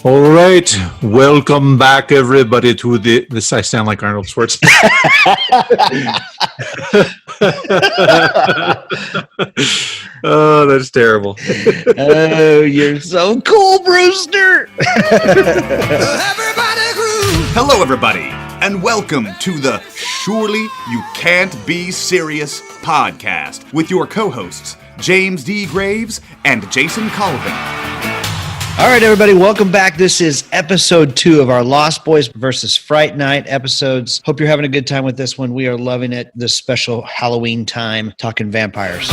All right, welcome back, everybody, to this. I sound like Arnold Schwarzenegger. Oh, that's terrible. Oh, you're so cool, Brewster. Hello, everybody, and welcome to the Surely You Can't Be Serious podcast with your co-hosts, James D. Graves and Jason Colvin. All right, everybody, welcome back. This is episode 2 of our Lost Boys versus Fright Night episodes. Hope you're having a good time with this one. We are loving it, this special Halloween time, talking vampires.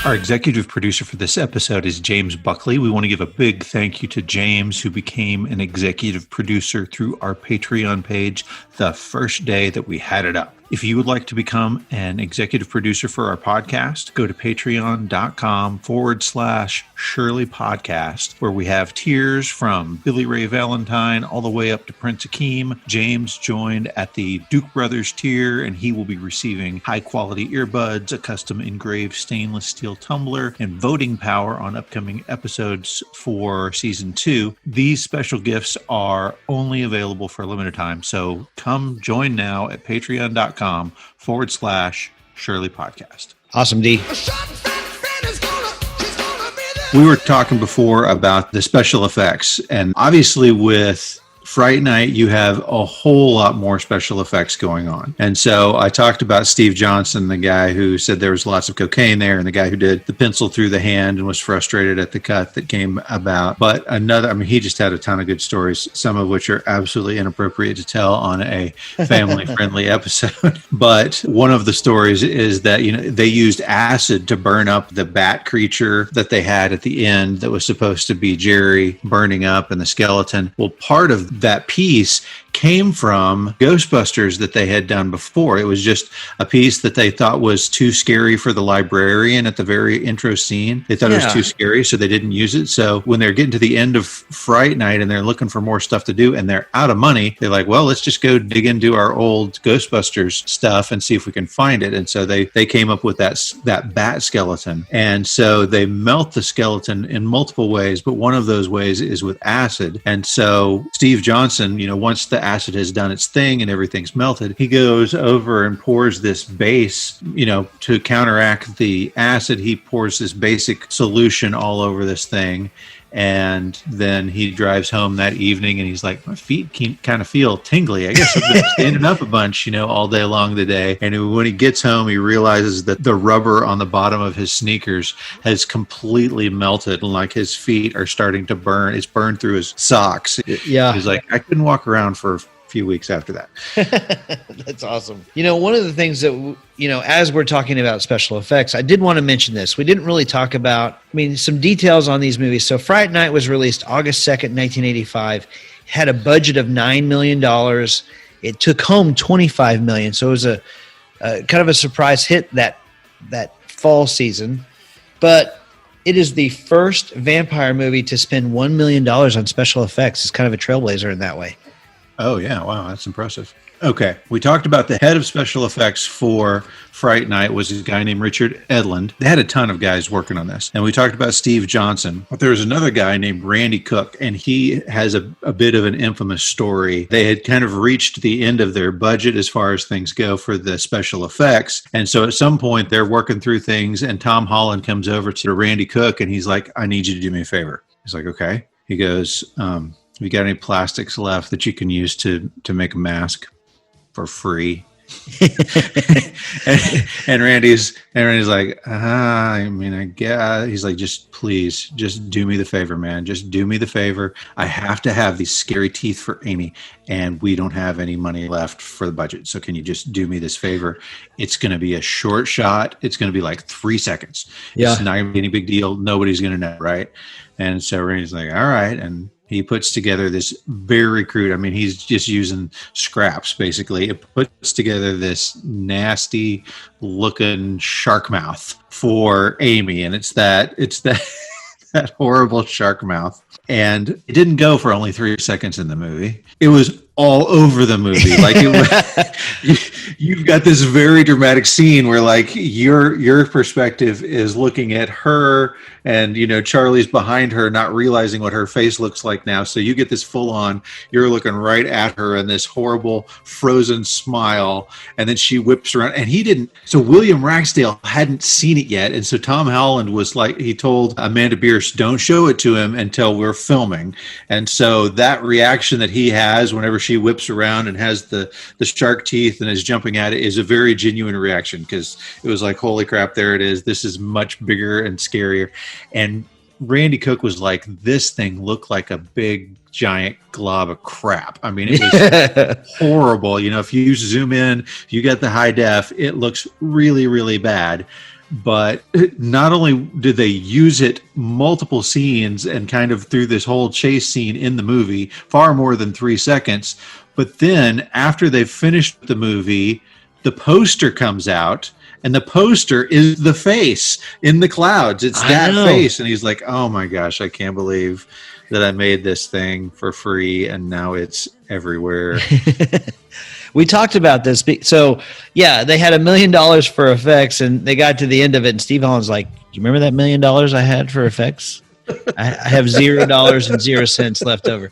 Our executive producer for this episode is James Buckley. We want to give a big thank you to James, who became an executive producer through our Patreon page the first day that we had it up. If you would like to become an executive producer for our podcast, go to patreon.com/Shirley Podcast, where we have tiers from Billy Ray Valentine all the way up to Prince Akeem. James joined at the Duke Brothers tier, and he will be receiving high-quality earbuds, a custom engraved stainless steel tumbler, and voting power on upcoming episodes for Season 2. These special gifts are only available for a limited time, so come join now at patreon.com/Shirley Podcast. Awesome, D. We were talking before about the special effects, and obviously with Fright Night, you have a whole lot more special effects going on. And so I talked about Steve Johnson, the guy who said there was lots of cocaine there, and the guy who did the pencil through the hand and was frustrated at the cut that came about. But he just had a ton of good stories, some of which are absolutely inappropriate to tell on a family-friendly episode. But one of the stories is that, they used acid to burn up the bat creature that they had at the end that was supposed to be Jerry burning up and the skeleton. Well, part of that piece came from Ghostbusters that they had done before. It was just a piece that they thought was too scary for the librarian at the very intro scene. They thought it was too scary, so they didn't use it. So when they're getting to the end of Fright Night and they're looking for more stuff to do and they're out of money, they're like, well, let's just go dig into our old Ghostbusters stuff and see if we can find it. And so they came up with that bat skeleton. And so they melt the skeleton in multiple ways, but one of those ways is with acid. And so Steve Johnson, once the acid has done its thing and everything's melted, he goes over and pours this base, to counteract the acid. He pours this basic solution all over this thing. And then he drives home that evening and he's like, my feet kind of feel tingly. I guess I've been standing up a bunch, all day long today. And when he gets home, he realizes that the rubber on the bottom of his sneakers has completely melted and like his feet are starting to burn. It's burned through his socks. Yeah. He's like, I couldn't walk around for a few weeks after that. That's awesome. One of the things that, as we're talking about special effects, I did want to mention this. We didn't really talk about, some details on these movies. So Fright Night was released August 2nd, 1985, had a budget of $9 million. It took home $25 million. So it was a kind of a surprise hit that fall season. But it is the first vampire movie to spend $1 million on special effects. It's kind of a trailblazer in that way. Oh, yeah. Wow. That's impressive. Okay. We talked about the head of special effects for Fright Night was a guy named Richard Edlund. They had a ton of guys working on this. And we talked about Steve Johnson. But there was another guy named Randy Cook, and he has a bit of an infamous story. They had kind of reached the end of their budget as far as things go for the special effects. And so at some point, they're working through things, and Tom Holland comes over to Randy Cook, and he's like, I need you to do me a favor. He's like, okay. He goes, have you got any plastics left that you can use to make a mask for free? and Randy's like, I guess. He's like, just do me the favor, man. Just do me the favor. I have to have these scary teeth for Amy, and we don't have any money left for the budget. So can you just do me this favor? It's going to be a short shot. It's going to be like 3 seconds. Yeah. It's not going to be any big deal. Nobody's going to know, right? And so Randy's like, all right. And he puts together this very crude, he's just using scraps, basically. It puts together this nasty looking shark mouth for Amy. And it's that that horrible shark mouth. And it didn't go for only 3 seconds in the movie. It was all over the movie. Like it was, you've got this very dramatic scene where like your perspective is looking at her, and Charlie's behind her, not realizing what her face looks like now. So you get this full on, you're looking right at her and this horrible frozen smile, and then she whips around, and he didn't. So William Ragsdale hadn't seen it yet, and so Tom Holland was like, he told Amanda Bierce, don't show it to him until we're filming. And so that reaction that he has whenever she whips around and has the shark teeth and is jumping at it is a very genuine reaction, because it was like, holy crap, there it is. This is much bigger and scarier. And Randy Cook was like, this thing looked like a big giant glob of crap. I mean, it was horrible. If you zoom in, you get the high def, it looks really, really bad. But not only did they use it multiple scenes and kind of through this whole chase scene in the movie, far more than 3 seconds, but then after they've finished the movie, the poster comes out, and the poster is the face in the clouds. It's that face. And he's like, oh my gosh, I can't believe that I made this thing for free, and now it's everywhere. We talked about this. So, yeah, they had $1 million for effects, and they got to the end of it, and Steve Holland's like, do you remember that $1 million I had for effects? I have $0 and 0 cents left over.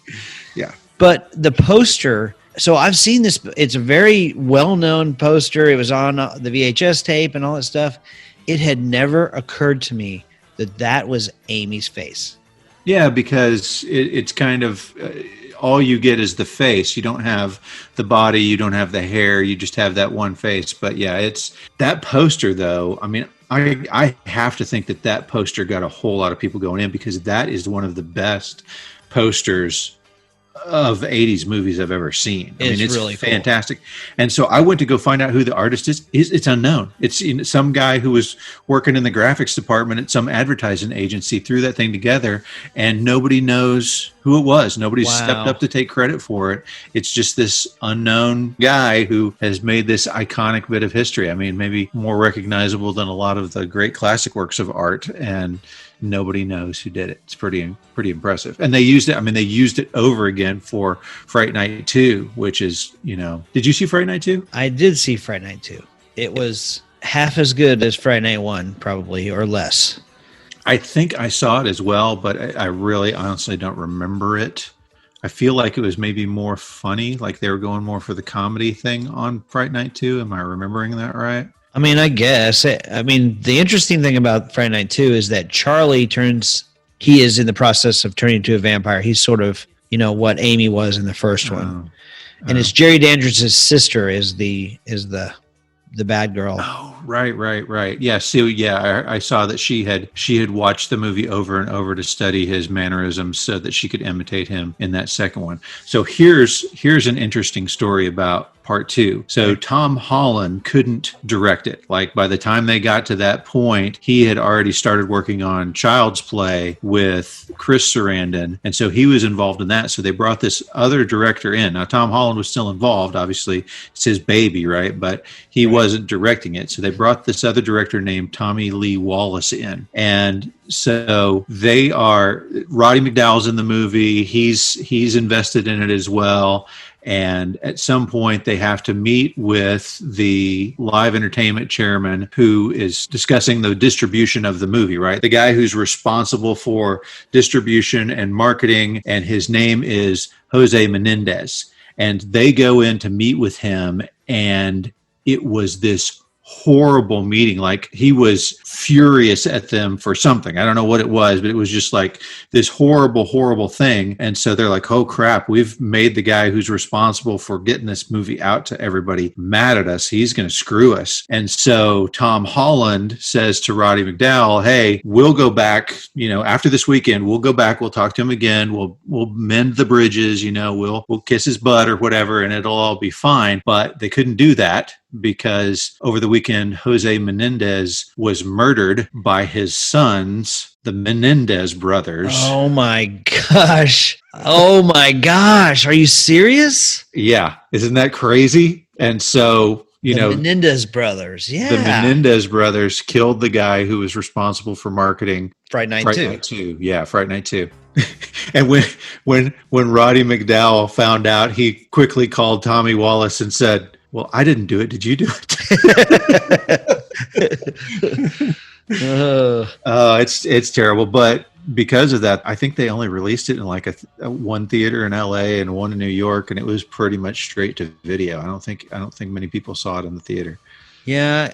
Yeah. But the poster, so I've seen this. It's a very well-known poster. It was on the VHS tape and all that stuff. It had never occurred to me that that was Amy's face. Yeah, because it's kind of all you get is the face. You don't have the body, you don't have the hair, you just have that one face. But yeah, it's that poster though. I mean, I have to think that poster got a whole lot of people going in, because that is one of the best posters of 80s movies I've ever seen. I mean, it's really fantastic. Cool. And so I went to go find out who the artist is. It's unknown. It's some guy who was working in the graphics department at some advertising agency threw that thing together, and nobody knows who it was. Nobody stepped up to take credit for it. It's just this unknown guy who has made this iconic bit of history. I mean, maybe more recognizable than a lot of the great classic works of art, and nobody knows who did it. It's pretty impressive. And they used it. I mean, they used it over again for Fright Night 2, which is, did you see Fright Night 2? I did see Fright Night 2. It was half as good as Fright Night 1, probably, or less. I think I saw it as well, but I really honestly don't remember it. I feel like it was maybe more funny, like they were going more for the comedy thing on Fright Night 2. Am I remembering that right? I mean, I guess. I mean, the interesting thing about Fright Night 2 is that Charlie he is in the process of turning into a vampire. He's sort of, what Amy was in the first one. And it's Jerry Dandridge's sister is the bad girl. Oh, right. Yeah. So yeah, I saw that she had watched the movie over and over to study his mannerisms so that she could imitate him in that second one. So here's an interesting story about Part 2. So Tom Holland couldn't direct it. Like by the time they got to that point, he had already started working on Child's Play with Chris Sarandon. And so he was involved in that. So they brought this other director in. Now, Tom Holland was still involved. Obviously, it's his baby, right? But he wasn't directing it. So they brought this other director named Tommy Lee Wallace in. And so Roddy McDowall's in the movie. He's invested in it as well. And at some point, they have to meet with the live entertainment chairman who is discussing the distribution of the movie, right? The guy who's responsible for distribution and marketing, and his name is Jose Menendez. And they go in to meet with him, and it was this horrible meeting. Like he was furious at them for something. I don't know what it was, but it was just like this horrible thing. And so they're like, oh crap, we've made the guy who's responsible for getting this movie out to everybody mad at us. He's going to screw us. And so Tom Holland says to Roddy McDowall, hey, we'll go back, after this weekend, we'll go back, we'll talk to him again. We'll mend the bridges, we'll kiss his butt or whatever, and it'll all be fine. But they couldn't do that, because over the weekend, Jose Menendez was murdered by his sons, the Menendez brothers. Oh my gosh. Are you serious? Yeah. Isn't that crazy? And so, the Menendez brothers. Yeah. The Menendez brothers killed the guy who was responsible for marketing Fright Night 2. Yeah, Fright Night 2. And when Roddy McDowall found out, he quickly called Tommy Wallace and said, Well, I didn't do it. Did you do it? It's terrible. But because of that, I think they only released it in like a one theater in LA and one in New York, and it was pretty much straight to video. I don't think many people saw it in the theater. Yeah.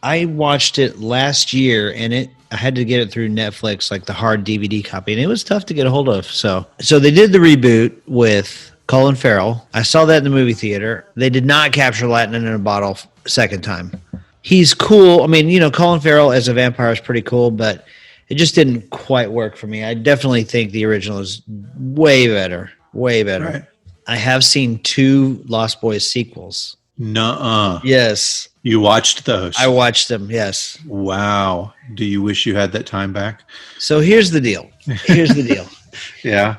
I watched it last year, and I had to get it through Netflix, like the hard DVD copy, and it was tough to get a hold of. So they did the reboot with Colin Farrell. I saw that in the movie theater. They did not capture Lightning in a Bottle second time. He's cool. I mean, Colin Farrell as a vampire is pretty cool, but it just didn't quite work for me. I definitely think the original is way better. Way better. Right. I have seen 2 Lost Boys sequels. Nuh-uh. Yes. You watched those? I watched them, yes. Wow. Do you wish you had that time back? So here's the deal. Yeah.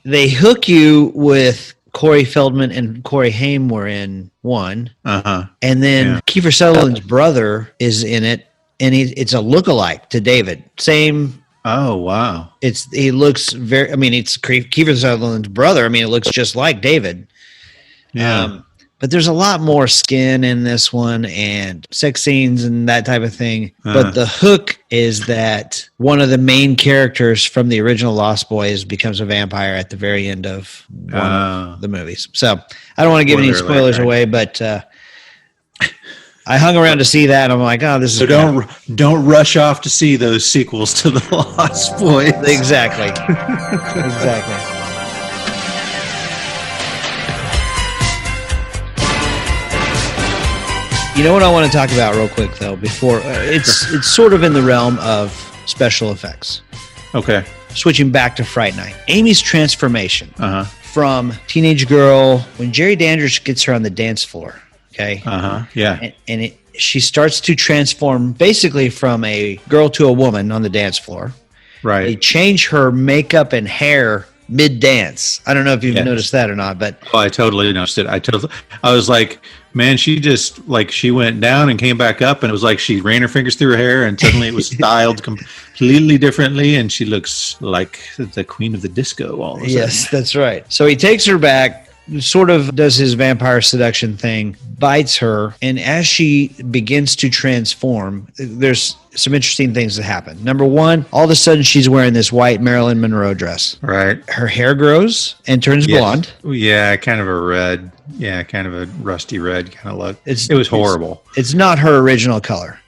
They hook you with Corey Feldman and Corey Haim were in one. Uh-huh. And then Kiefer Sutherland's brother is in it, and it's a lookalike to David. Same. Oh, wow. He looks very, it's Kiefer Sutherland's brother. It looks just like David. Yeah. But there's a lot more skin in this one and sex scenes and that type of thing. But the hook is that one of the main characters from the original Lost Boys becomes a vampire at the very end of one of the movies. So I don't want to give any spoilers away, but I hung around to see that, and I'm like, oh, this is... So don't rush off to see those sequels to the Lost Boys. Exactly. Exactly. You know what I want to talk about real quick, though, before it's sort of in the realm of special effects. Okay. Switching back to Fright Night. Amy's transformation from teenage girl, when Jerry Dandridge gets her on the dance floor, okay? Yeah. And she starts to transform basically from a girl to a woman on the dance floor. Right. They change her makeup and hair mid-dance. I don't know if you've noticed that or not, but... Oh, I totally noticed it. I was like, man, she just, she went down and came back up, and it was like she ran her fingers through her hair, and suddenly it was styled completely differently, and she looks like the queen of the disco all of a sudden. Yes, that's right. So he takes her back, sort of does his vampire seduction thing, bites her, and as she begins to transform, there's some interesting things that happen. Number one, all of a sudden she's wearing this white Marilyn Monroe dress. Right. Her hair grows and turns blonde. Yeah, kind of a red. Yeah, kind of a rusty red kind of look. It was horrible. It's not her original color.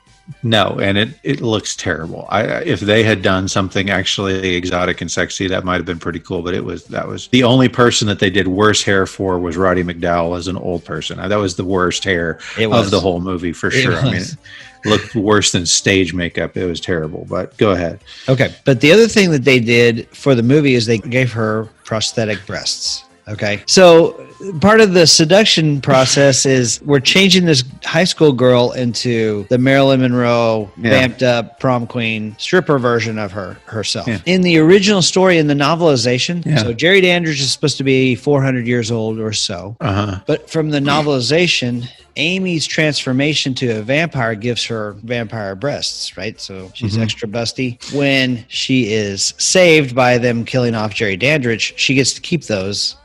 No, and it looks terrible. If they had done something actually exotic and sexy, that might have been pretty cool. But that was the only person that they did worse hair for was Roddy McDowall as an old person. That was the worst hair of the whole movie for sure. It looked worse than stage makeup. It was terrible. But go ahead. Okay, but the other thing that they did for the movie is they gave her prosthetic breasts. Okay. So part of the seduction process is we're changing this high school girl into the Marilyn Monroe vamped up prom queen stripper version of herself. Yeah. In the original story, in the novelization, so Jerry Dandridge is supposed to be 400 years old or so. But from the novelization, Amy's transformation to a vampire gives her vampire breasts, right? So she's extra busty. When she is saved by them killing off Jerry Dandridge, she gets to keep those.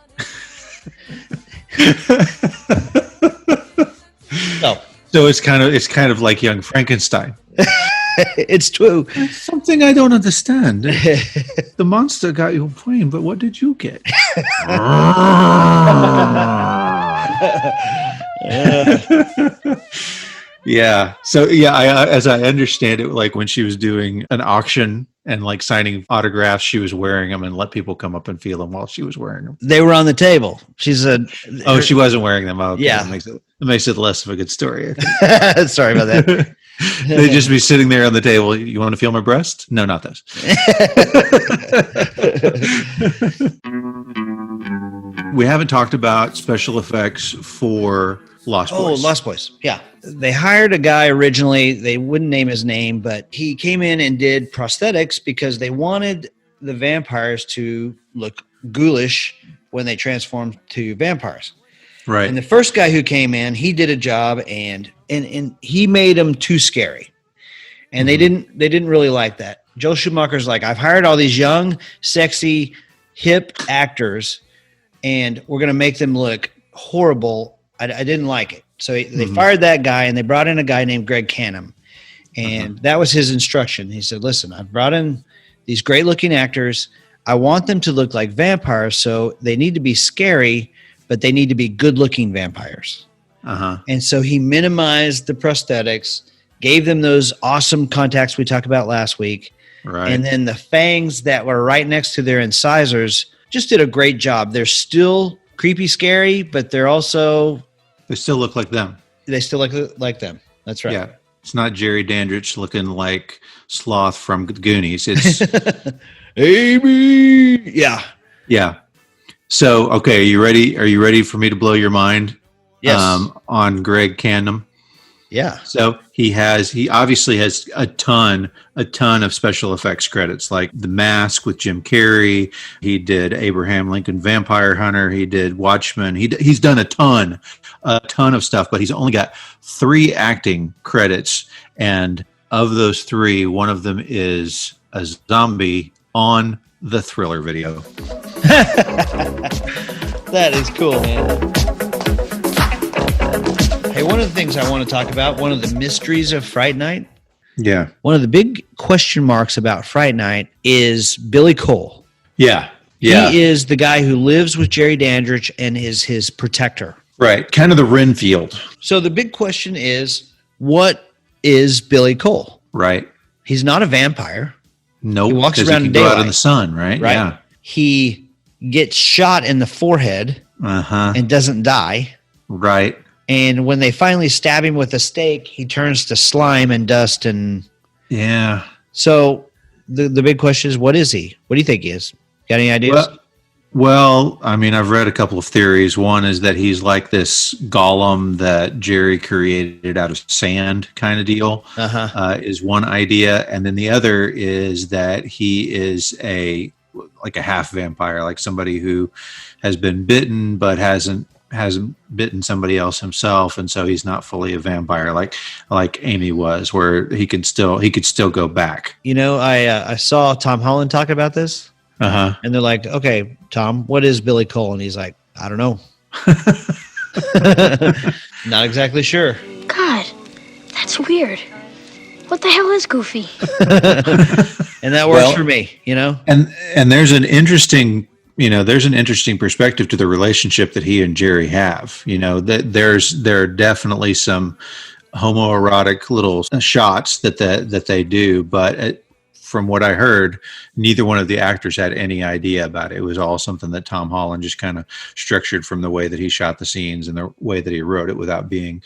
So it's kind of like Young Frankenstein. It's true. It's something I don't understand. The monster got your brain, but what did you get? Yeah. So as I understand it, like when she was doing an auction and like signing autographs, she was wearing them and let people come up and feel them while she was wearing them. They were on the table. She said, she wasn't wearing them. Okay. Yeah. It makes it less of a good story. Sorry about that. They'd just be sitting there on the table. You want to feel my breast? No, not those. We haven't talked about special effects for Lost Boys. Oh, Lost Boys. Yeah. They hired a guy originally. They wouldn't name his name, but he came in and did prosthetics because they wanted the vampires to look ghoulish when they transformed to vampires. Right. And the first guy who came in, he did a job and he made them too scary. And they didn't really like that. Joel Schumacher's like, I've hired all these young, sexy, hip actors, and we're going to make them look horrible I didn't like it. So they fired that guy, and they brought in a guy named Greg Canham. And that was his instruction. He said, listen, I've brought in these great-looking actors. I want them to look like vampires, so they need to be scary, but they need to be good-looking vampires. And so he minimized the prosthetics, gave them those awesome contacts we talked about last week. Right. And then the fangs that were right next to their incisors just did a great job. They're still creepy, scary, but they still look like them. They still look like them. That's right. Yeah. It's not Jerry Dandridge looking like Sloth from the Goonies. It's Amy. Yeah. Yeah. So, okay, are you ready? Are you ready for me to blow your mind? Yes. On Greg Canham? Yeah. So he obviously has a ton of special effects credits, like The Mask with Jim Carrey. He did Abraham Lincoln Vampire Hunter. He did Watchmen. He's done a ton of stuff, but he's only got 3 acting credits. And of those 3, one of them is a zombie on the Thriller video. That is cool, man. Hey, one of the things I want to talk about, one of the mysteries of Fright Night. Yeah. One of the big question marks about Fright Night is Billy Cole. Yeah. He is the guy who lives with Jerry Dandridge and is his protector. Right. Kind of the Renfield. So the big question is, what is Billy Cole? Right. He's not a vampire. Nope. He walks around in go out daylight. in the sun, right? Right. Yeah. He gets shot in the forehead and doesn't die. Right. And when they finally stab him with a stake, he turns to slime and dust. And yeah. So the big question is, what is he? What do you think he is? Got any ideas? Well, I mean, I've read a couple of theories. One is that he's like this golem that Jerry created out of sand kind of deal, is one idea. And then the other is that he is like a half vampire, like somebody who has been bitten but hasn't bitten somebody else himself, and so he's not fully a vampire like Amy was, where he could still go back. You know, I saw Tom Holland talk about this, and they're like, "Okay, Tom, what is Billy Cole?" And he's like, "I don't know, not exactly sure." God, that's weird. What the hell is Goofy? And that works for me, you know. And there's an interesting perspective to the relationship that he and Jerry have. You know, that there are definitely some homoerotic little shots that they do, but from what I heard, neither one of the actors had any idea about it. It was all something that Tom Holland just kind of structured from the way that he shot the scenes and the way that he wrote it without being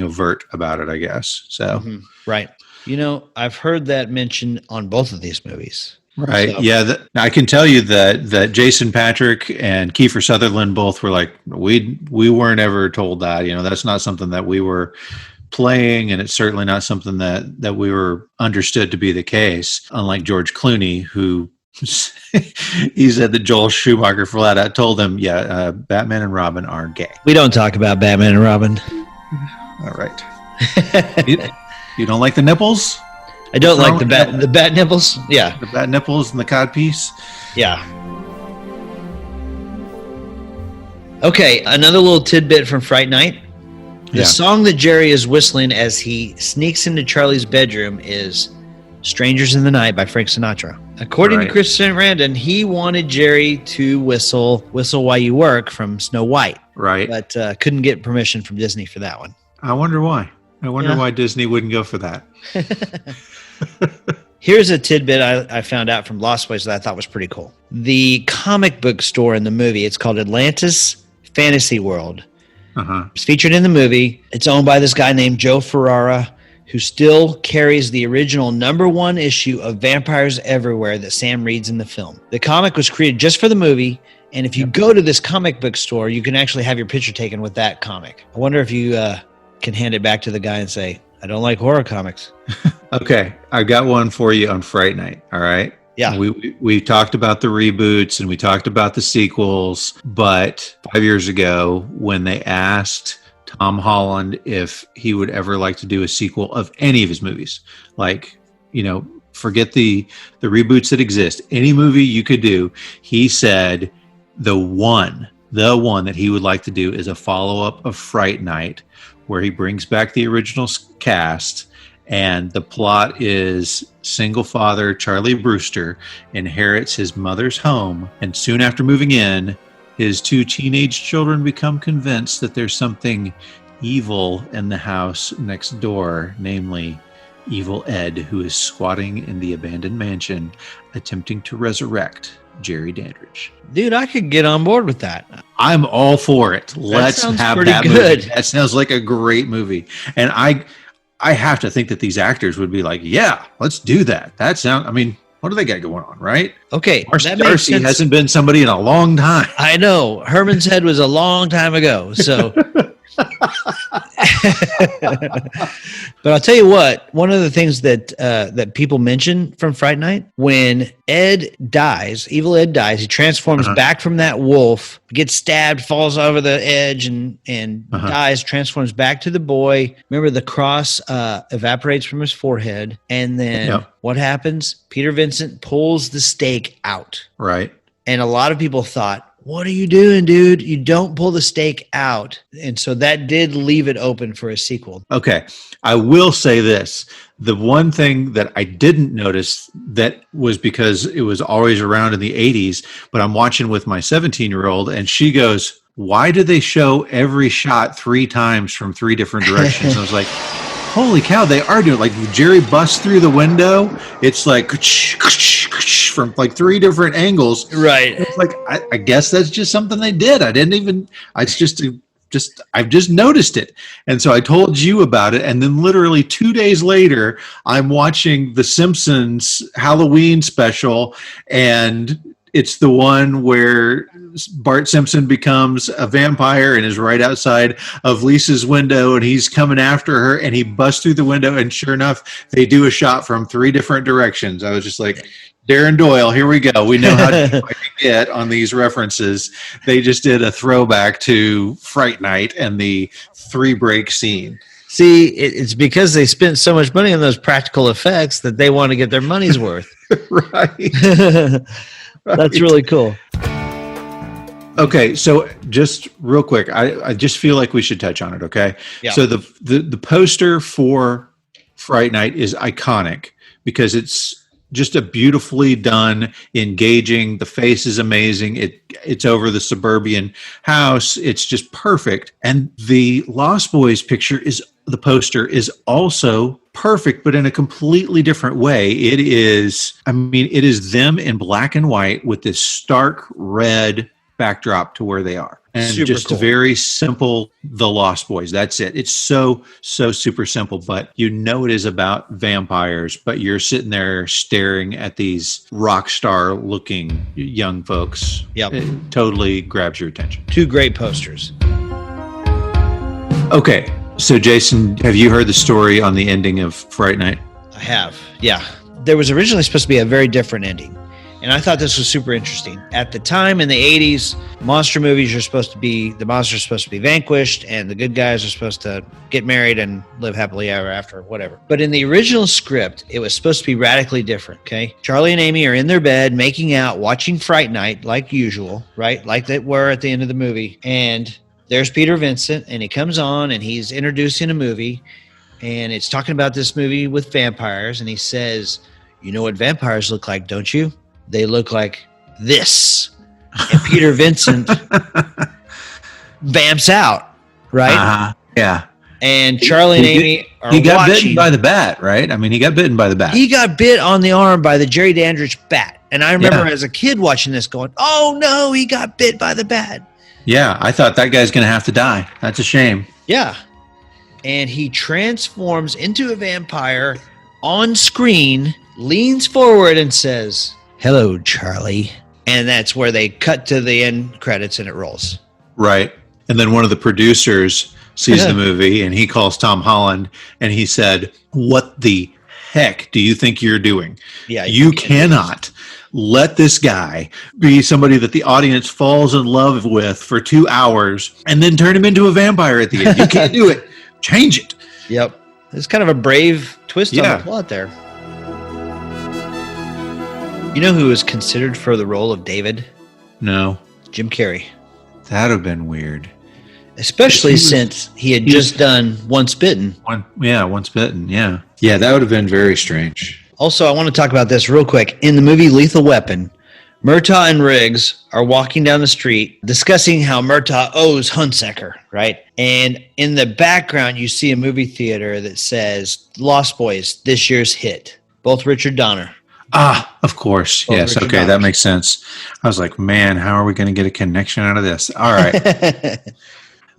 overt about it, I guess. So, Right. You know, I've heard that mentioned on both of these movies. Right. So. Yeah. I can tell you that Jason Patrick and Kiefer Sutherland both were like, we weren't ever told that. You know, that's not something that we were playing, and it's certainly not something that we were understood to be the case. Unlike George Clooney, who he said that Joel Schumacher flat out told him, Batman and Robin are gay. We don't talk about Batman and Robin. All right. You don't like the nipples? I don't like the bat nipples. Yeah. The bat nipples and the cod piece. Yeah. Okay, another little tidbit from Fright Night. The song that Jerry is whistling as he sneaks into Charlie's bedroom is Strangers in the Night by Frank Sinatra. According to Chris Sarandon, he wanted Jerry to whistle While You Work from Snow White. Right. But couldn't get permission from Disney for that one. I wonder why. Why Disney wouldn't go for that. Here's a tidbit I found out from Lost Boys that I thought was pretty cool. The comic book store in the movie, it's called Atlantis Fantasy World. It's featured in the movie. It's owned by this guy named Joe Ferrara, who still carries the original #1 issue of Vampires Everywhere that Sam reads in the film. The comic was created just for the movie, and if you go to this comic book store, you can actually have your picture taken with that comic. I wonder if you can hand it back to the guy and say, I don't like horror comics. Okay, I got one for you on Fright Night, all right? Yeah. We talked about the reboots and we talked about the sequels, but 5 years ago when they asked Tom Holland if he would ever like to do a sequel of any of his movies, like, you know, forget the reboots that exist, any movie you could do, he said the one the one that he would like to do is a follow-up of Fright Night, where he brings back the original cast. And the plot is single father Charlie Brewster inherits his mother's home. And soon after moving in, his 2 teenage children become convinced that there's something evil in the house next door, namely Evil Ed, who is squatting in the abandoned mansion, attempting to resurrect Jerry Dandridge. Dude, I could get on board with that. I'm all for it. Let's have that movie. That sounds like a great movie. And I have to think that these actors would be like, yeah, let's do that. What do they got going on, right? Okay. Darcy hasn't been somebody in a long time. I know. Herman's Head was a long time ago. So, but I'll tell you what, one of the things that people mention from Fright Night, when Ed dies, Evil Ed dies, he transforms back from that wolf, gets stabbed, falls over the edge and dies, transforms back to the boy. Remember, the cross evaporates from his forehead. And then what happens? Peter Vincent pulls the stake out. Right. And a lot of people thought, what are you doing, dude? You don't pull the stake out. And so that did leave it open for a sequel. Okay. I will say this. The one thing that I didn't notice that was because it was always around in the 80s, but I'm watching with my 17-year-old and she goes, why do they show every shot 3 times from 3 different directions? I was like, holy cow, they are doing, like, Jerry busts through the window. It's like from like 3 different angles. Right. It's like, I guess that's just something they did. I've just noticed it. And so I told you about it. And then literally 2 days later, I'm watching the Simpsons Halloween special. And it's the one where Bart Simpson becomes a vampire and is right outside of Lisa's window, and he's coming after her, and he busts through the window, and sure enough, they do a shot from 3 different directions. I was just like, Darren Doyle, here we go. We know how to get on these references. They just did a throwback to Fright Night and the 3-break scene. See, it's because they spent so much money on those practical effects that they want to get their money's worth. Right. That's really cool. Okay, so just real quick, I just feel like we should touch on it, okay? Yeah. So the poster for Fright Night is iconic because it's just a beautifully done, engaging. The face is amazing. It's over the suburban house. It's just perfect. And the Lost Boys the poster is also perfect, but in a completely different way. It is them in black and white with this stark red backdrop to where they are. And super just cool. Very simple, The Lost Boys. That's it. It's so super simple, but it is about vampires, but you're sitting there staring at these rock star looking young folks. Yep. It totally grabs your attention. 2 great posters. Okay. So Jason, have you heard the story on the ending of Fright Night? I have. Yeah. There was originally supposed to be a very different ending. And I thought this was super interesting. At the time in the 80s, monster movies are supposed to be, the monsters are supposed to be vanquished and the good guys are supposed to get married and live happily ever after, whatever. But in the original script, it was supposed to be radically different, okay? Charlie and Amy are in their bed, making out, watching Fright Night like usual, right? Like they were at the end of the movie. And there's Peter Vincent, and he comes on and he's introducing a movie, and it's talking about this movie with vampires. And he says, you know what vampires look like, don't you? They look like this. And Peter Vincent vamps out, right? Yeah. And Charlie and Amy are He got watching. bitten by the bat, right? I mean, he got bitten by the bat. He got bit on the arm by the Jerry Dandridge bat. And I remember as a kid watching this going, oh no, he got bit by the bat. Yeah, I thought that guy's going to have to die. That's a shame. Yeah. And he transforms into a vampire on screen, leans forward and says, hello, Charlie. And that's where they cut to the end credits and it rolls. Right. And then one of the producers sees the movie and he calls Tom Holland and he said, what the heck do you think you're doing? Yeah, you cannot let this guy be somebody that the audience falls in love with for 2 hours and then turn him into a vampire at the end. You can't do it. Change it. Yep. It's kind of a brave twist on the plot there. You know who was considered for the role of David? No. Jim Carrey. That would have been weird. Especially since he had just done Once Bitten. Once Bitten. Yeah. Yeah, that would have been very strange. Also, I want to talk about this real quick. In the movie Lethal Weapon, Murtaugh and Riggs are walking down the street discussing how Murtaugh owes Hunsaker, right? And in the background, you see a movie theater that says Lost Boys, this year's hit. Both Richard Donner. Ah, of course. Both Yes. Richard Okay, Donner. that makes sense. I was like, man, how are we going to get a connection out of this? All right.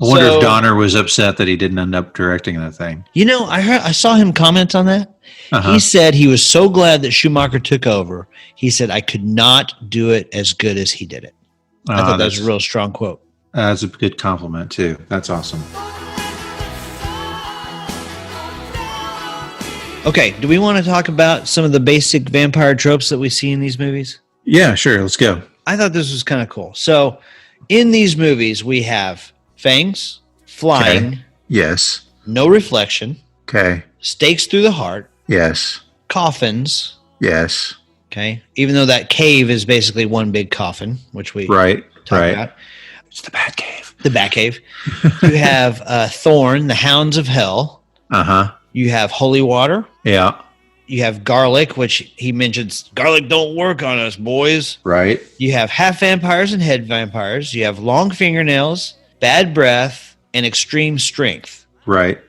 I wonder if Donner was upset that he didn't end up directing that thing. You know, I saw him comment on that. Uh-huh. He said he was so glad that Schumacher took over. He said, I could not do it as good as he did it. I thought that was a real strong quote. That's a good compliment, too. That's awesome. Okay, do we want to talk about some of the basic vampire tropes that we see in these movies? Yeah, sure. Let's go. I thought this was kind of cool. So, in these movies, we have fangs, flying, Okay. Yes. no reflection, Okay. stakes through the heart, Yes. coffins, Yes. okay, even though that cave is basically one big coffin, which we Right. talked Right. about. It's the Bat Cave. The Batcave. You have Thorn, the Hounds of Hell. Uh-huh. You have holy water. Yeah. You have garlic, which he mentions, garlic don't work on us, boys. Right. You have half vampires and head vampires. You have long fingernails, bad breath, and extreme strength. Right.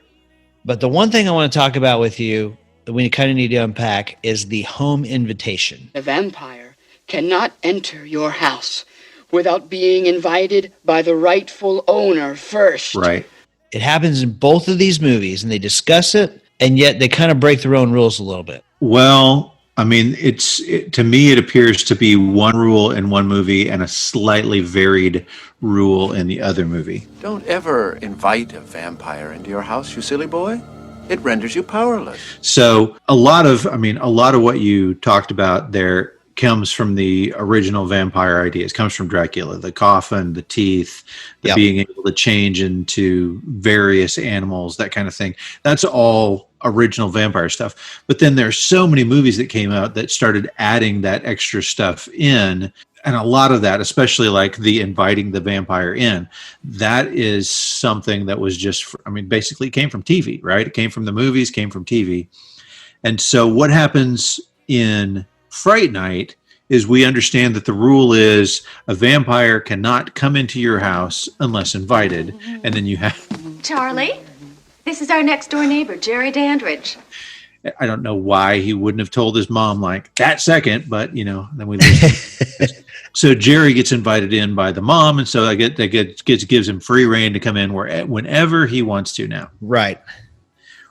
But the one thing I want to talk about with you that we kind of need to unpack is the home invitation. A vampire cannot enter your house without being invited by the rightful owner first. Right. It happens in both of these movies, and they discuss it, and yet they kind of break their own rules a little bit. Well, I mean, to me, it appears to be one rule in one movie and a slightly varied rule in the other movie. Don't ever invite a vampire into your house, you silly boy. It renders you powerless. So a lot of what you talked about there comes from the original vampire ideas. Comes from Dracula, the coffin, the teeth, the Yep. being able to change into various animals, that kind of thing. That's all original vampire stuff. But then there's so many movies that came out that started adding that extra stuff in. And a lot of that, especially like the inviting the vampire in, that is something that was just, basically came from TV, right? It came from the movies, came from TV. And so what happens in Fright Night is we understand that the rule is a vampire cannot come into your house unless invited. And then you have, Charlie, this is our next door neighbor, Jerry Dandridge. I don't know why he wouldn't have told his mom like that second, but then we lose. So Jerry gets invited in by the mom, and so gives him free reign to come in whenever he wants to now. Right.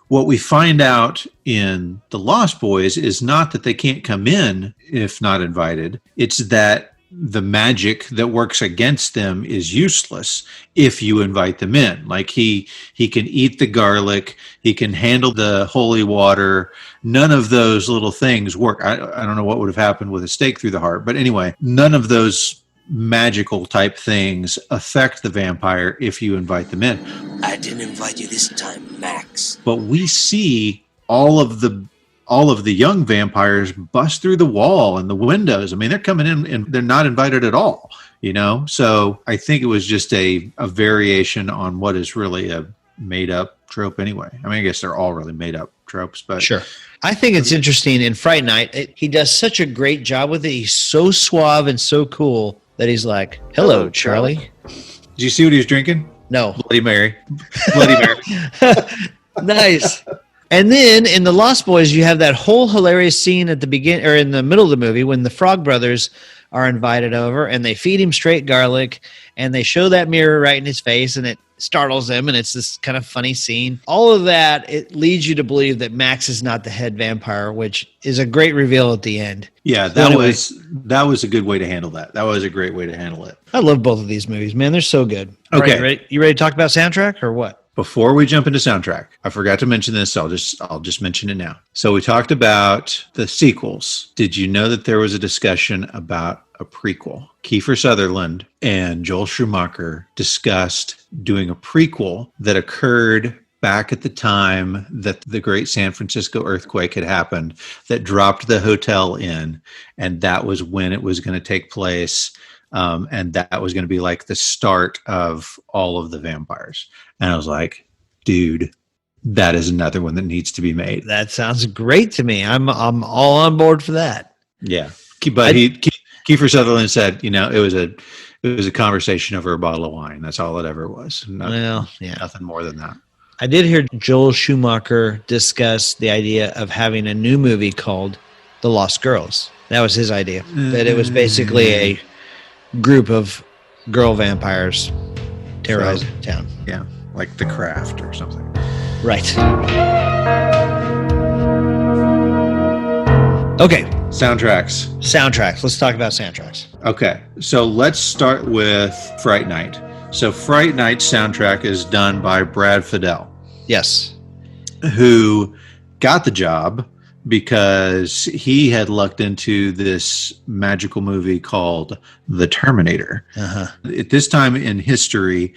What we find out in The Lost Boys is not that they can't come in if not invited. It's that the magic that works against them is useless if you invite them in. Like he can eat the garlic, he can handle the holy water. None of those little things work. I don't know what would have happened with a stake through the heart, but anyway, none of those magical type things affect the vampire if you invite them in. I didn't invite you this time, Max. But we see all of the young vampires bust through the wall and the windows. They're coming in and they're not invited at all, So I think it was just a variation on what is really a made up trope anyway. I guess they're all really made up tropes, but Sure. I think it's interesting in Fright Night. He does such a great job with it. He's so suave and so cool that he's like, hello, Charlie. Did you see what he was drinking? No. Bloody Mary. Bloody Mary. Nice. And then in The Lost Boys, you have that whole hilarious scene at the beginning or in the middle of the movie when the Frog Brothers are invited over and they feed him straight garlic and they show that mirror right in his face and it startles him and it's this kind of funny scene. All of that, it leads you to believe that Max is not the head vampire, which is a great reveal at the end. Yeah, that was a good way to handle that. That was a great way to handle it. I love both of these movies, man. They're so good. All Okay. right, you ready to talk about soundtrack or what? Before we jump into soundtrack, I forgot to mention this. So I'll just mention it now. So we talked about the sequels. Did you know that there was a discussion about a prequel? Kiefer Sutherland and Joel Schumacher discussed doing a prequel that occurred back at the time that the great San Francisco earthquake had happened that dropped the hotel in, and that was when it was going to take place. And that was going to be like the start of all of the vampires. And I was like, dude, that is another one that needs to be made. That sounds great to me. I'm all on board for that. Yeah. But Kiefer Sutherland said, it was a conversation over a bottle of wine. That's all it ever was. Nothing more than that. I did hear Joel Schumacher discuss the idea of having a new movie called The Lost Girls. That was his idea. That it was basically a group of girl vampires terrorizing town. Yeah, like The Craft or something. Right. Okay. Soundtracks. Let's talk about soundtracks. Okay, so let's start with Fright Night. So Fright Night's soundtrack is done by Brad Fiedel. Yes. Who got the job because he had lucked into this magical movie called The Terminator. At this time in history,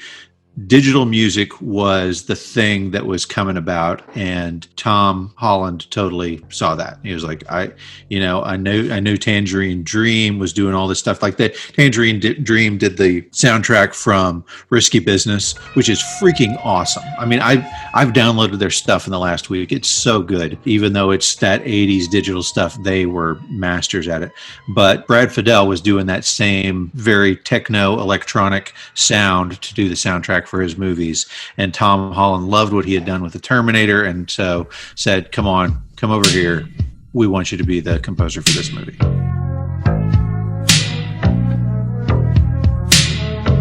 digital music was the thing that was coming about, and Tom Holland totally saw that. He was like, I know Tangerine Dream was doing all this stuff like that. Tangerine Dream did the soundtrack from Risky Business, which is freaking awesome. I mean, I've downloaded their stuff in the last week. It's so good. Even though it's that 80s digital stuff, they were masters at it. But Brad Fiedel was doing that same very techno electronic sound to do the soundtrack for his movies, and Tom Holland loved what he had done with the Terminator, and so said, come over here, we want you to be the composer for this movie.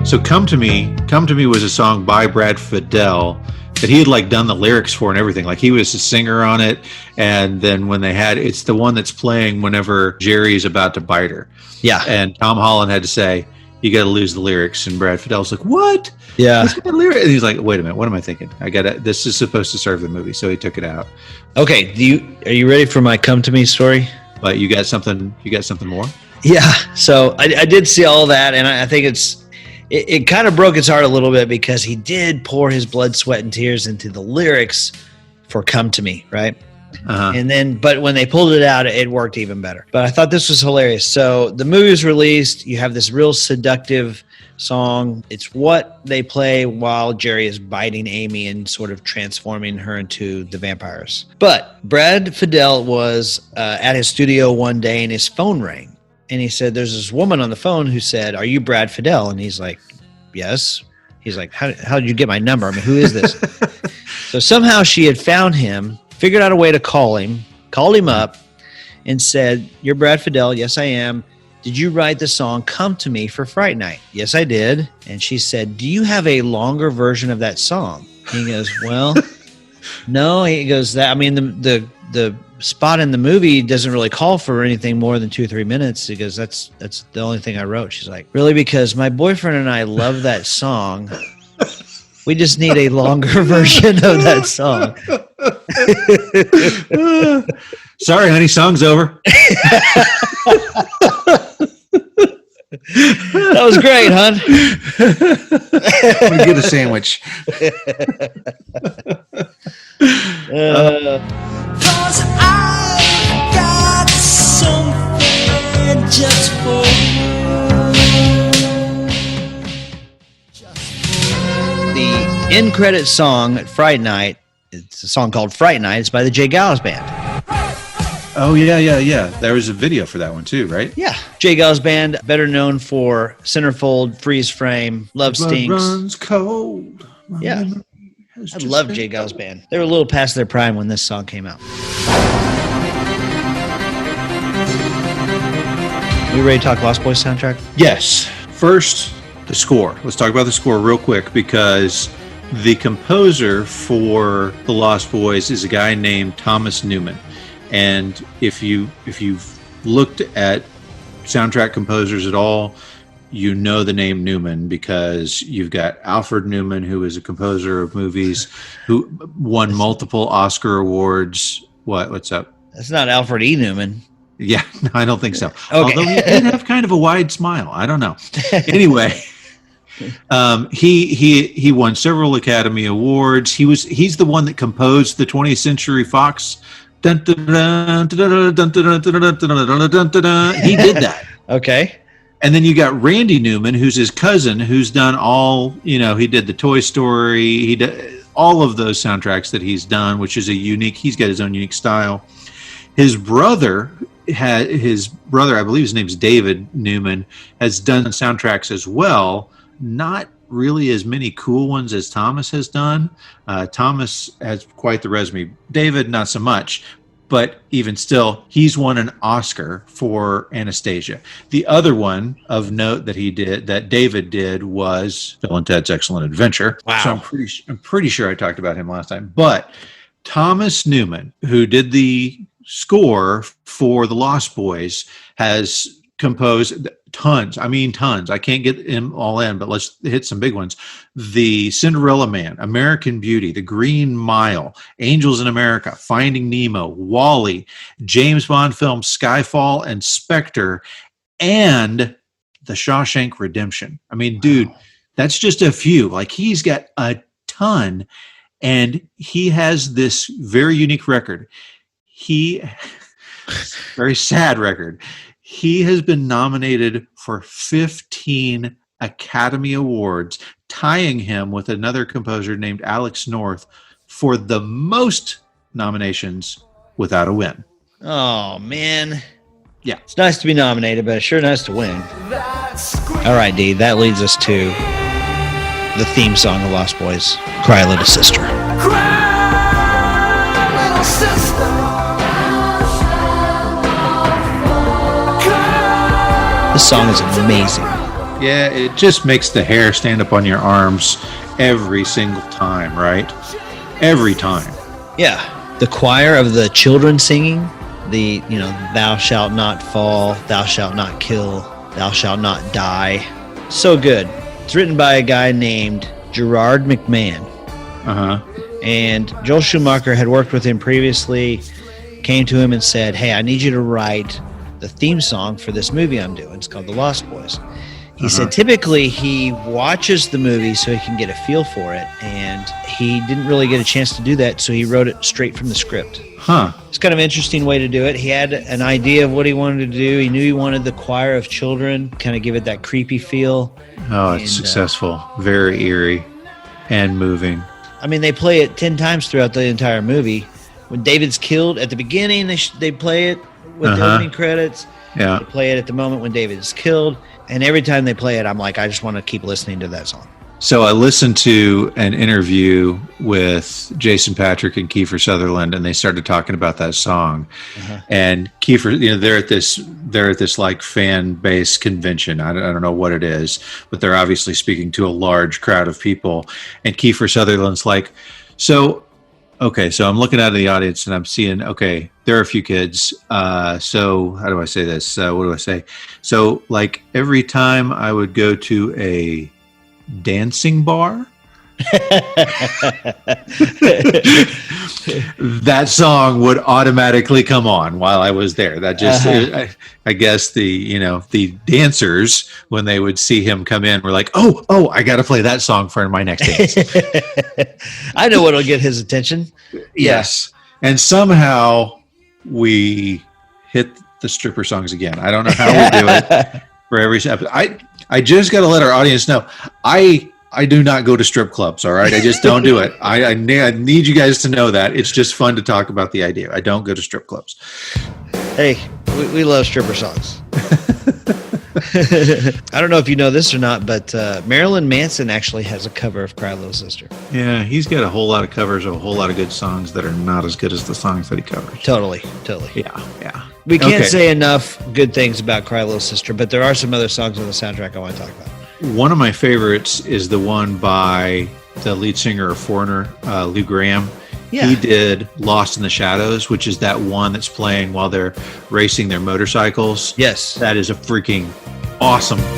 So Come to Me was a song by Brad Fiedel that he had done the lyrics for and everything. He was a singer on it, and then when it's the one that's playing whenever Jerry is about to bite her. Yeah. And Tom Holland had to say, you got to lose the lyrics. And Brad Fiedel's like, what? Yeah. And he's like, wait a minute, what am I thinking? This is supposed to serve the movie. So he took it out. Okay. Are you ready for my Come to Me story? But you got something more? Yeah. So I did see all that, and I think it kind of broke his heart a little bit because he did pour his blood, sweat, and tears into the lyrics for Come to Me, right? But when they pulled it out, it worked even better. But I thought this was hilarious. So the movie was released. You have this real seductive song. It's what they play while Jerry is biting Amy and sort of transforming her into the vampires. But Brad Fiedel was at his studio one day and his phone rang. And he said, there's this woman on the phone who said, are you Brad Fiedel? And he's like, yes. He's like, how did you get my number? I mean, who is this? So somehow she had found him, figured out a way to call him, called him up, and said, you're Brad Fiedel. Yes, I am. Did you write the song Come to Me for Fright Night? Yes, I did. And she said, do you have a longer version of that song? He goes, well, no. He goes, the spot in the movie doesn't really call for anything more than 2 or 3 minutes. He goes, that's the only thing I wrote. She's like, really? Because my boyfriend and I love that song. We just need a longer version of that song. Sorry, honey, song's over. That was great, hon. We get a sandwich. Cause I got something just for you. The end credit song at Fright Night, it's a song called Fright Night. It's by the Jay Giles Band. Oh, yeah. There was a video for that one too, right? Yeah. Jay Giles Band, better known for Centerfold, Freeze Frame, Love Stinks. Runs cold. Yeah. I love Jay Giles Band. They were a little past their prime when this song came out. We ready to talk Lost Boys soundtrack? Yes. First, the score. Let's talk about the score real quick because the composer for The Lost Boys is a guy named Thomas Newman. And if you've looked at soundtrack composers at all, you know the name Newman because you've got Alfred Newman, who is a composer of movies, who won multiple Oscar awards. What's up? That's not Alfred E. Newman. Yeah, no, I don't think so. Okay. Although he did have kind of a wide smile. I don't know. Anyway, He won several Academy Awards. He's the one that composed the 20th Century Fox. He did that. Okay. And then you got Randy Newman, who's his cousin, who's done all, he did the Toy Story. He did all of those soundtracks that he's done, which is he's got his own unique style. His brother, I believe his name's David Newman, has done soundtracks as well. Not really as many cool ones as Thomas has done. Thomas has quite the resume. David, not so much. But even still, he's won an Oscar for Anastasia. The other one of note that David did, was Bill and Ted's Excellent Adventure. Wow. So I'm pretty sure I talked about him last time. But Thomas Newman, who did the score for The Lost Boys, has composed tons. I can't get them all in, but let's hit some big ones. The Cinderella Man, American Beauty, The Green Mile, Angels in America, Finding Nemo, WALL-E, James Bond films Skyfall and Spectre, and The Shawshank Redemption. Dude, that's just a few. Like, he's got a ton, and he has this very unique record. Very sad record. He has been nominated for 15 Academy Awards, tying him with another composer named Alex North for the most nominations without a win. Oh, man. Yeah. It's nice to be nominated, but it's sure nice to win. All right, Dee, that leads us to the theme song of Lost Boys, Cry Little Sister. Cry, little sister. This song is amazing. Yeah, it just makes the hair stand up on your arms every single time, right? Every time. Yeah. The choir of the children singing, thou shalt not fall, thou shalt not kill, thou shalt not die. So good. It's written by a guy named Gerard McMahon. And Joel Schumacher had worked with him previously, came to him and said, hey, I need you to write the theme song for this movie I'm doing. It's called The Lost Boys. He said typically he watches the movie so he can get a feel for it, and he didn't really get a chance to do that, so he wrote it straight from the script. It's kind of an interesting way to do it. He had an idea of what he wanted to do. He knew he wanted the choir of children, kind of give it that creepy feel. Oh, it's successful. Very eerie and moving. They play it 10 times throughout the entire movie. When David's killed at the beginning, they play it with the opening credits. Yeah. They play it at the moment when David is killed. And every time they play it, I'm like, I just want to keep listening to that song. So I listened to an interview with Jason Patrick and Kiefer Sutherland, and they started talking about that song. And Kiefer, they're at this like fan base convention. I don't know what it is, but they're obviously speaking to a large crowd of people. And Kiefer Sutherland's like, so I'm looking out of the audience and I'm seeing, there are a few kids. So how do I say this? What do I say? So like every time I would go to a dancing bar, that song would automatically come on while I was there. That just, I guess the dancers, when they would see him come in, were like, oh, I got to play that song for my next dance. I know what'll get his attention. Yes. And somehow we hit the stripper songs again. I don't know how we do it for every episode. I just got to let our audience know, I do not go to strip clubs, all right? I just don't do it. I need you guys to know that. It's just fun to talk about the idea. I don't go to strip clubs. Hey, we love stripper songs. I don't know if you know this or not, but Marilyn Manson actually has a cover of Cry Little Sister. Yeah, he's got a whole lot of covers of a whole lot of good songs that are not as good as the songs that he covers. Totally. Yeah. We can't say enough good things about Cry Little Sister, but there are some other songs on the soundtrack I want to talk about. One of my favorites is the one by the lead singer of Foreigner, Lou Gramm. Yeah. He did Lost in the Shadows, which is that one that's playing while they're racing their motorcycles. Yes. That is a freaking awesome song.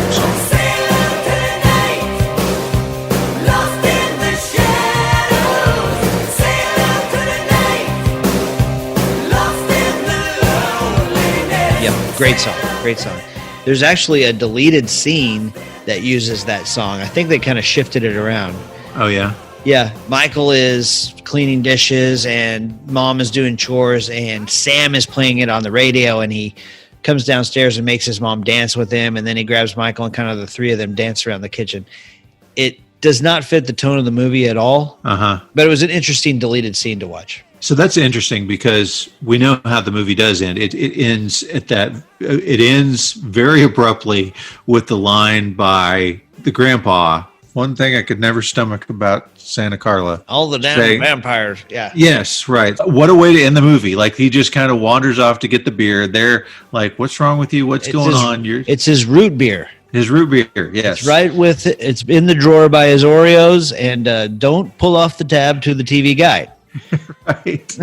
Yep, great song. There's actually a deleted scene that uses that song. I think they kind of shifted it around. Oh, yeah? Yeah, Michael is cleaning dishes and Mom is doing chores and Sam is playing it on the radio, and he comes downstairs and makes his mom dance with him, and then he grabs Michael and kind of the three of them dance around the kitchen. It does not fit the tone of the movie at all, but it was an interesting deleted scene to watch. So that's interesting because we know how the movie does end. It ends at that. It ends very abruptly with the line by the grandpa. One thing I could never stomach about Santa Carla. All the damn vampires. Yeah. Yes, right. What a way to end the movie. Like, he just kind of wanders off to get the beer. They're like, what's wrong with you? What's going on? It's his root beer. His root beer, yes. It's right with it. It's in the drawer by his Oreos, and don't pull off the tab to the TV guide. Right.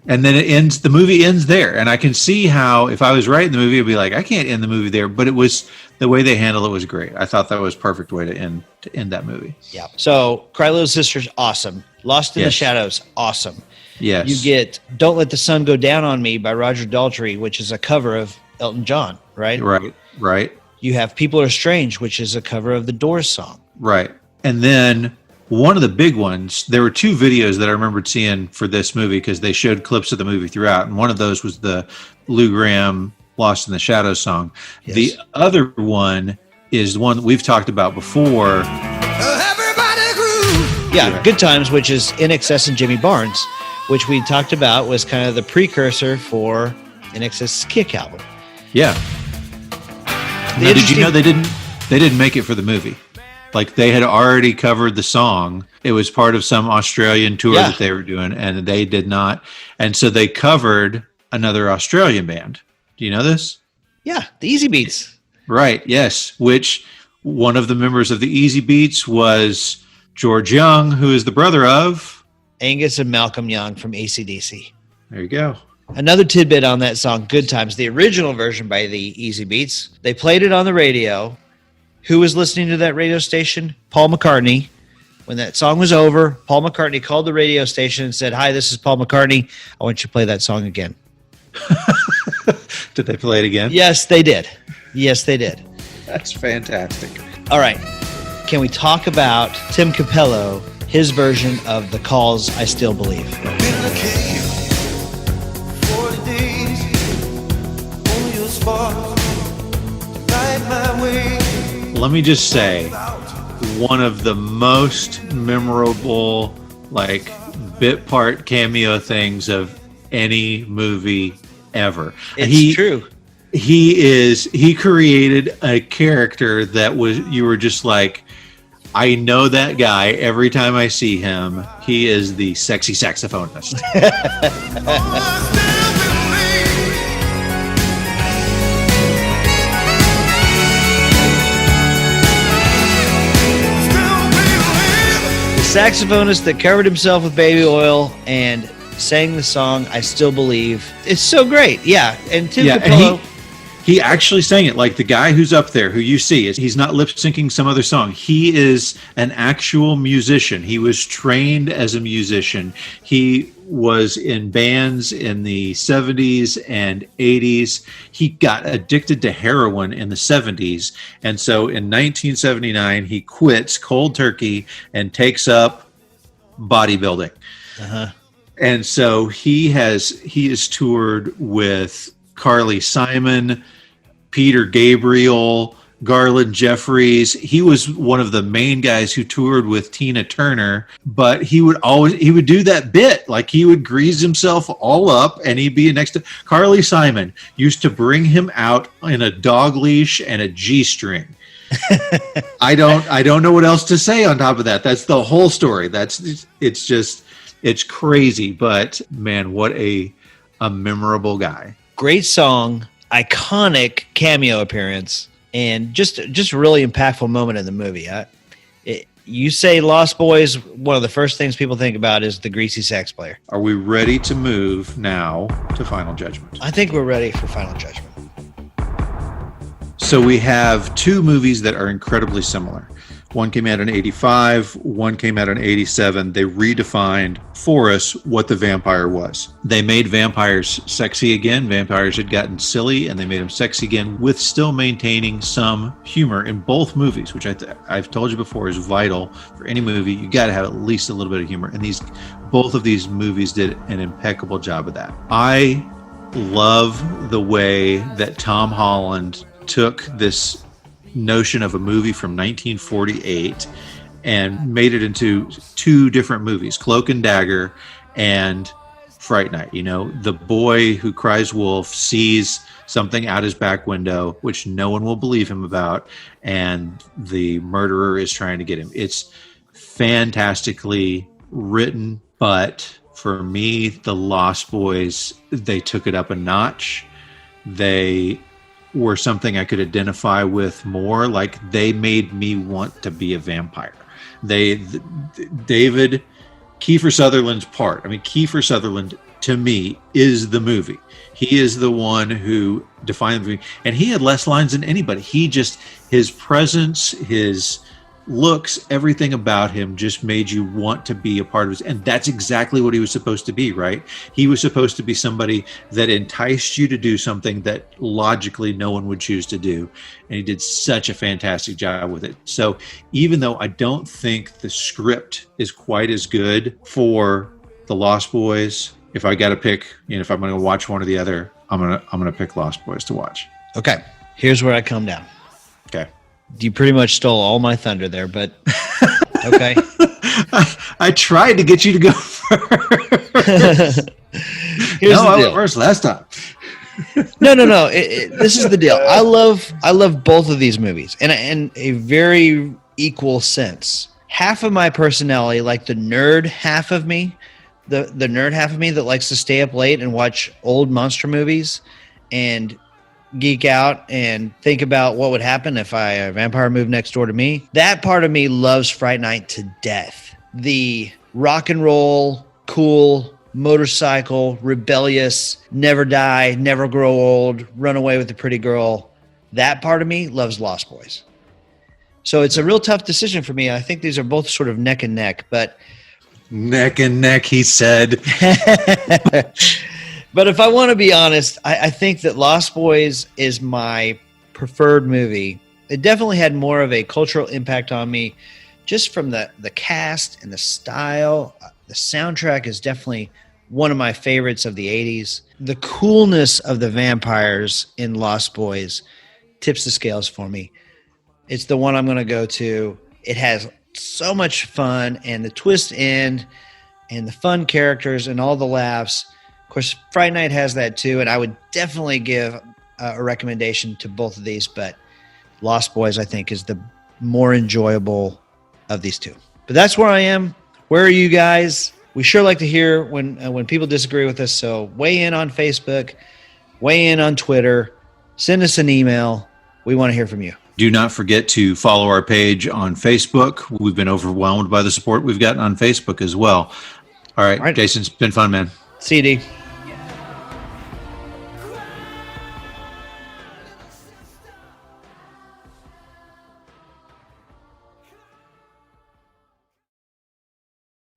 And then the movie ends there. And I can see how, if I was writing the movie, I'd be like, I can't end the movie there. But it was, the way they handled it was great. I thought that was a perfect way to end that movie. Yeah. So, Cry Little Sisters, awesome. Lost in the Shadows, awesome. Yes. You get Don't Let the Sun Go Down on Me by Roger Daltrey, which is a cover of Elton John, right? Right. You have People Are Strange, which is a cover of the Doors song. Right. And then one of the big ones, there were two videos that I remembered seeing for this movie because they showed clips of the movie throughout. And one of those was the Lou Gramm Lost in the Shadows song. Yes. The other one is the one that we've talked about before. Yeah, Good Times, which is In Excess and Jimmy Barnes, which we talked about was kind of the precursor for In Excess' Kick album. Yeah. Now, did you know they didn't make it for the movie? Like, they had already covered the song. It was part of some Australian tour that they were doing, and they did not. And so they covered another Australian band. Do you know this? Yeah, the Easy Beats. Right, yes. Which one of the members of the Easy Beats was George Young, who is the brother of Angus and Malcolm Young from AC/DC. There you go. Another tidbit on that song, Good Times, the original version by the Easy Beats. They played it on the radio. Who was listening to that radio station? Paul McCartney. When that song was over, Paul McCartney called the radio station and said, "Hi, this is Paul McCartney. I want you to play that song again." Did they play it again? Yes, they did. Yes, they did. That's fantastic. All right. Can we talk about Tim Capello, his version of The Call's I Still Believe? Let me just say, one of the most memorable, like, bit part cameo things of any movie ever. It's true. He created a character that you were just like, I know that guy every time I see him. He is the sexy saxophonist. Saxophonist that covered himself with baby oil and sang the song I Still Believe. It's so great. Yeah. And Tim Capello. And he actually sang it. Like, the guy who's up there who you see, he's not lip syncing some other song. He is an actual musician. He was trained as a musician. He was in bands in the 70s and 80s. He got addicted to heroin in the 70s. And so in 1979, he quits cold turkey and takes up bodybuilding. And so he has toured with Carly Simon, Peter Gabriel, Garland Jeffries. He was one of the main guys who toured with Tina Turner, but he would do that bit. Like, he would grease himself all up and he'd be next to Carly Simon used to bring him out in a dog leash and a G-string. I don't know what else to say on top of that. That's the whole story. It's crazy, but man, what a memorable guy. Great song, iconic cameo appearance, and just a really impactful moment in the movie. You say Lost Boys, one of the first things people think about is the greasy sax player. Are we ready to move now to Final Judgment? I think we're ready for Final Judgment. So we have two movies that are incredibly similar. One came out in 85, one came out in 87. They redefined for us what the vampire was. They made vampires sexy again. Vampires had gotten silly, and they made them sexy again with still maintaining some humor in both movies, which I've told you before is vital for any movie. You got to have at least a little bit of humor. And both of these movies did an impeccable job of that. I love the way that Tom Holland took this notion of a movie from 1948 and made it into two different movies, Cloak and Dagger and Fright Night. You know, the boy who cries wolf sees something out his back window, which no one will believe him about, and the murderer is trying to get him. It's fantastically written, but for me, the Lost Boys, they took it up a notch. They were something I could identify with more. Like, they made me want to be a vampire. David Kiefer Sutherland's part. I mean, Kiefer Sutherland to me is the movie. He is the one who defined the movie, and he had less lines than anybody. His presence, his looks, everything about him just made you want to be a part of it. And that's exactly what he was supposed to be, right? He was supposed to be somebody that enticed you to do something that logically no one would choose to do. And he did such a fantastic job with it. So even though I don't think the script is quite as good for The Lost Boys, if I got to pick, if I'm going to watch one or the other, I'm going to pick Lost Boys to watch. Okay. Here's where I come down. Okay. You pretty much stole all my thunder there, but okay. I tried to get you to go first. I went first last time. No. This is the deal. I love both of these movies, and a very equal sense. Half of my personality, like the nerd half of me, the nerd half of me that likes to stay up late and watch old monster movies and geek out and think about what would happen if a vampire moved next door to me. That part of me loves Fright Night to death. The rock and roll, cool, motorcycle, rebellious, never die, never grow old, run away with a pretty girl. That part of me loves Lost Boys. So it's a real tough decision for me. I think these are both sort of neck and neck, but neck and neck, he said. But if I want to be honest, I think that Lost Boys is my preferred movie. It definitely had more of a cultural impact on me just from the cast and the style. The soundtrack is definitely one of my favorites of the 80s. The coolness of the vampires in Lost Boys tips the scales for me. It's the one I'm going to go to. It has so much fun, and the twist end and the fun characters and all the laughs. Of course, Fright Night has that too, and I would definitely give a recommendation to both of these, but Lost Boys, I think, is the more enjoyable of these two. But that's where I am. Where are you guys? We sure like to hear when people disagree with us, so weigh in on Facebook, weigh in on Twitter, send us an email. We want to hear from you. Do not forget to follow our page on Facebook. We've been overwhelmed by the support we've gotten on Facebook as well. All right. Jason, it's been fun, man. CD.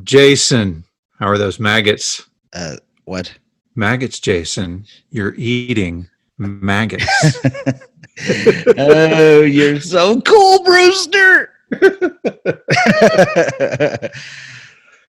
Jason, how are those maggots? What? Maggots, Jason. You're eating maggots. Oh, you're so cool, Brewster.